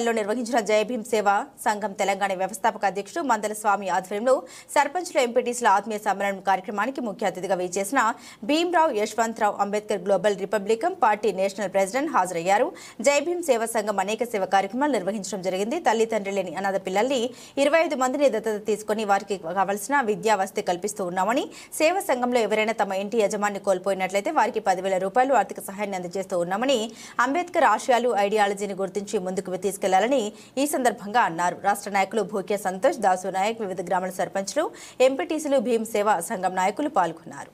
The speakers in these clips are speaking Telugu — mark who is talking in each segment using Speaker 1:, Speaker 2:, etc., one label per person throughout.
Speaker 1: తాడేపల్లిలో నిర్వహించిన జై భీమ్ సేవా సంఘం తెలంగాణ వ్యవస్థాపక అధ్యక్షుడు మందల స్వామి ఆధ్వర్యంలో సర్పంచ్లు ఎంపీటీసీల ఆత్మీయ సమ్మేళనం కార్యక్రమానికి ముఖ్య అతిథిగా విచ్చేసిన Bhimrao Yashwantrao Ambedkar global Republican party national president హాజరయ్యారు. జై భీమ్ సేవా సంఘం అనేక సేవా కార్యక్రమాలు నిర్వహించడం జరిగింది. తల్లిదండ్రులు లేని అనాథ పిల్లల్ని 25 మందిని దత్తత తీసుకుని వారికి కావాల్సిన విద్యా వసతి కల్పిస్తూ ఉన్నామని, సేవా సంఘంలో ఎవరైనా తమ ఇంటి యజమాని కోల్పోయినట్లయితే వారికి 10,000 రూపాయలు ఆర్థిక సహాయాన్ని అందజేస్తూ ఉన్నామని, అంబేద్కర్ ఆశయాలు ఐడియాలజీని గుర్తించి ముందుకు తీసుకెళ్లాలని ఈ సందర్భంగా అన్నారు. రాష్ట్ర నాయకులు భూక్య సంతోష్, దాసు నాయక్, వివిధ గ్రామాల సర్పంచ్లు, ఎంపీటీసీలు, భీమ్ సేవా సంఘం నాయకులు పాల్గొన్నారు.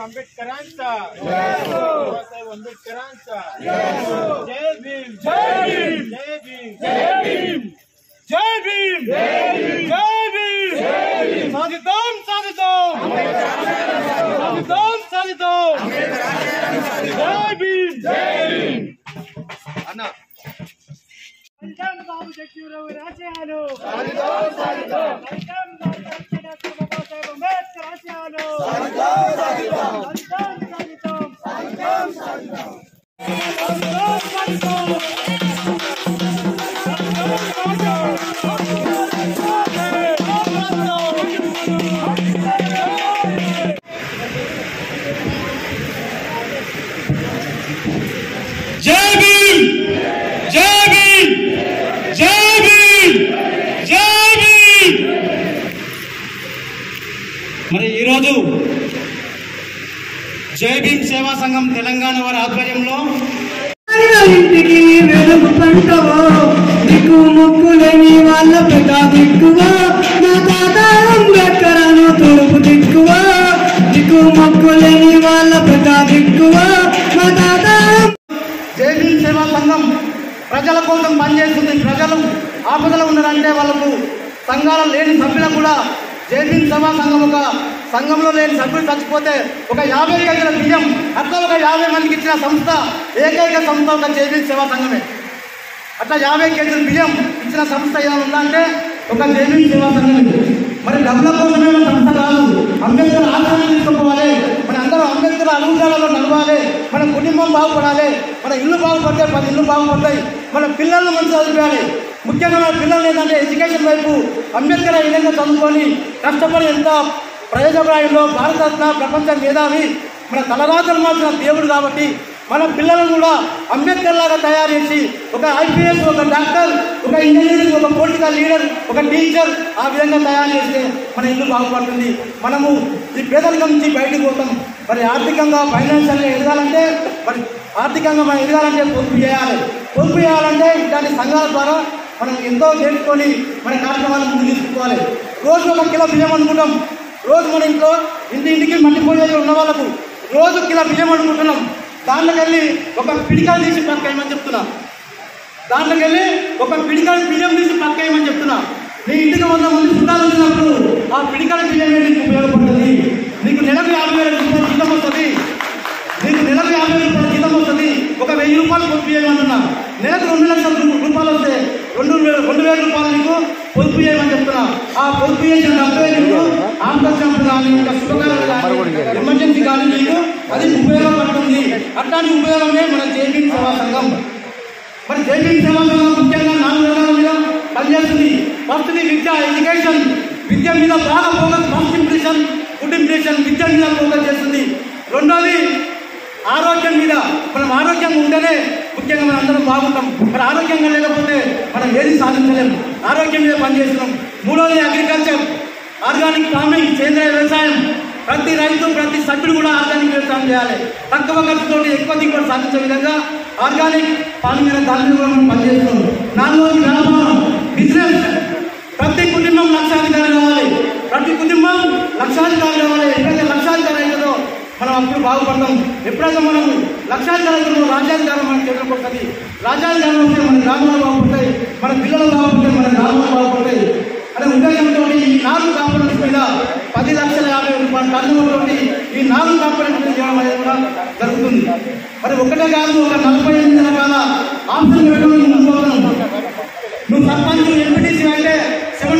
Speaker 2: अंबेडकरांचा अंबेडकरांचा जय भीम जय भीम जय भीम जय भीम जय भीम जय भीम साधितों साधितों साधितों साधितों जय भीम अन्ना वेलकम बाबू जगजीवनराव राजयालो साधितों साधितों वेलकम बाबा साहेब अंबेडकर राजयालो
Speaker 3: जय भीम जय भीम जय भीम जय भीम మరి ఈరోజు జై భీమ్ సేవా సంఘం తెలంగాణ వారి ఆధ్వర్యంలో
Speaker 4: ఇంటికి వెలుగు పంటవో దిక్కు ముక్కులేని వాళ్ళ పెద్ద దిక్కువో నా తాత అంబేద్కరను తూర్పు దిక్కువో దిక్కు ముక్కులేని వాళ్ళ పెద్ద దిక్కువో నా తాత.
Speaker 3: జై భీమ్ సేవా సంఘం ప్రజల కోసం పనిచేస్తుంది. ప్రజలు ఆపదలో ఉన్నారంటే వాళ్ళకు సంఘాలు లేని సభ్యులకు కూడా జై భీమ్ సేవా సంఘం ఒక సంఘంలో లేని సభ్యులు చచ్చిపోతే ఒక 50 కేజీల బియ్యం అట్లా ఒక 50 మందికి ఇచ్చిన సంస్థ ఏకైక సంస్థ ఒక జై భీమ్ సేవా సంఘమే. అట్లా 50 కేజీల బియ్యం ఇచ్చిన సంస్థ ఏమైనా ఉందంటే ఒక జై భీమ్ సేవా సంఘమే. మరి డబ్బుల కోసమే సంస్థ కాదు, అంబేద్కర్ ఆశయాన్ని తీసుకోవాలి. మన అందరూ అంబేద్కర్ అనుభవాలలో నడవాలి. మన కుటుంబం బాగుపడాలి. మన ఇల్లు బాగుపడతాయి, 10 ఇల్లు బాగుపడతాయి. మన పిల్లలను మంచిగా చదివాలి. ముఖ్యంగా మన పిల్లలు ఏంటంటే ఎడ్యుకేషన్ వైపు అంబేద్కర్ ఈ విధంగా చదువుకొని కష్టపడి ఎంత ప్రయోజకురాయంలో భారతరత్న ప్రపంచ మేధావి మన తలరాతలు మార్చిన దేవుడు కాబట్టి మన పిల్లలను కూడా అంబేద్కర్ లాగా తయారు చేసి ఒక IPS, ఒక డాక్టర్, ఒక ఇంజనీరింగ్, ఒక పొలిటికల్ లీడర్, ఒక టీచర్ ఆ విధంగా తయారు చేస్తే మన ఇల్లు బాగుపడుతుంది. మనము ఈ పేదరికం నుంచి బయటకు పోతాం. మరి ఆర్థికంగా ఫైనాన్షియల్గా ఎదగాలంటే మరి ఆర్థికంగా మనం ఎదగాలంటే పొదుపు చేయాలి. పొదుపు చేయాలంటే ఇలాంటి సంఘాల ద్వారా మనం ఎంతో నేర్చుకొని మన కార్యక్రమాలను ముందు తీసుకోవాలి. రోజు 1 కిలో బియ్యం అనుకుంటాం. రోజు మన ఇంట్లో ఇంటికి మట్టిపోయేది ఉన్న వాళ్ళకు రోజు కిలో బియ్యం అనుకుంటున్నాం. దాంట్లోకి వెళ్ళి ఒక పిడికాలు తీసి పక్కేయమని చెప్తున్నా. దాంట్లోకి వెళ్ళి ఒక పిడికాలు బియ్యం తీసి పక్కేయమని చెప్తున్నా. నీ ఇంటికి 100 మంది చుట్టాలు వచ్చినప్పుడు ఆ పిడికాల బియ్యం నీకు ఉపయోగపడుతుంది. నీకు నెలకు 50,000 రూపాయలు జీతం వస్తుంది. నీకు నెలకు 50,000 రూపాయలు జీతం వస్తుంది. ఒక 1,000 రూపాయలు పొదుపు చేయమంటున్నా. నెలకు 2 లక్షల రూపాయలు వస్తే 2,000 రూపాయలు నీకు పొదుపు చేయమని చెప్తున్నా. ఆ పొదుపు చేసిన డబ్బే నీకు ఆంధ్రప్రదేశ్ కానీ ఇంకా శుభకార్యాలు కానీ ఎమర్జెన్సీ కానీ నీకు అది ఉపయోగపడుతుంది. అట్లాంటి ఉపయోగమే మన జై భీమ్ సేవా సంఘం. మరి జై భీమ్ సేవా సంఘం ముఖ్యంగా 4 రంగాల మీద పనిచేస్తుంది. ఫస్ట్ విద్య, ఎడ్యుకేషన్, విద్య మీద బాగా focus, first impression, food impression, విద్య మీద ఫోకస్ చేస్తుంది. రెండోది ఆరోగ్యం మీద. మనం ఆరోగ్యంగా ఉంటేనే ముఖ్యంగా మనం అందరం బాగుంటాం. మరి ఆరోగ్యంగా లేకపోతే మనం ఏది సాధించలేము. ఆరోగ్యం మీద పనిచేస్తున్నాం. మూడోది అగ్రికల్చర్, ఆర్గానిక్ ఫార్మింగ్, సేంద్రీయ వ్యవసాయం. ప్రతి రైతు, ప్రతి సభ్యుడు కూడా ఆర్గానిక్ వ్యవసాయం చేయాలి. తక్కువ ఖర్చుతో ఎక్కువ దిగుబడి సాధించే విధంగా ఆర్గానిక్ ఫార్మింగ్ అనే దాని మీద మనం పనిచేస్తున్నాం. నాలుగోది వ్యాపారం, బిజినెస్. ప్రతి కుటుంబం లక్షాధికారి కావాలి. ప్రతి కుటుంబం లక్షాధికారి కావాలి. ఎప్పుడైతే లక్షాధికారి అవుతుందో మనం అప్పుడు బాగుపడతాం. ఎప్పుడైతే మనం లక్షాధికారులు రాజ్యాధికారం మన చేతులకు వస్తుంది. రాజ్యాధికారం వస్తే మన గ్రామాలు బాగుపడతాయి, మన పిల్లలు బాగుపడతాయి, మన గ్రామాలు బాగుపడతాయి అనే ఉద్దేశంతో ఈ 4 కాంపోనెంట్స్ మీద 10,50,000 టన్నులతో ఈ 4 కాంపోనెంట్స్ చేయడం అనేది కూడా జరుగుతుంది. మరి ఒకటే కాదు, ఒక 48 రకాల ఆప్షన్ పెట్టడం ముందుకు పోతున్నాం. నువ్వు సర్పంచ్ ఎంపీటీసీ అంటే